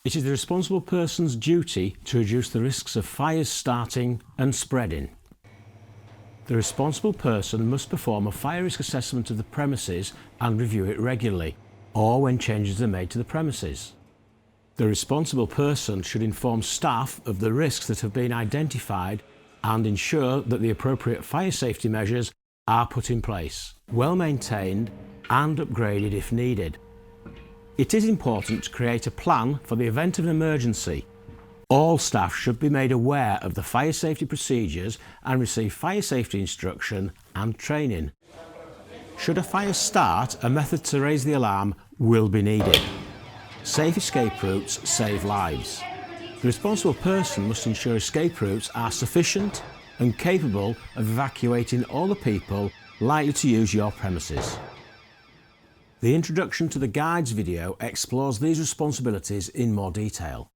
It is the responsible person's duty to reduce the risks of fires starting and spreading. The responsible person must perform a fire risk assessment of the premises and review it regularly, or when changes are made to the premises. The responsible person should inform staff of the risks that have been identified and ensure that the appropriate fire safety measures are put in place, well maintained and upgraded if needed. It is important to create a plan for the event of an emergency. All staff should be made aware of the fire safety procedures and receive fire safety instruction and training. Should a fire start, a method to raise the alarm will be needed. Safe escape routes save lives. The responsible person must ensure escape routes are sufficient and capable of evacuating all the people likely to use your premises. The introduction to the guides video explores these responsibilities in more detail.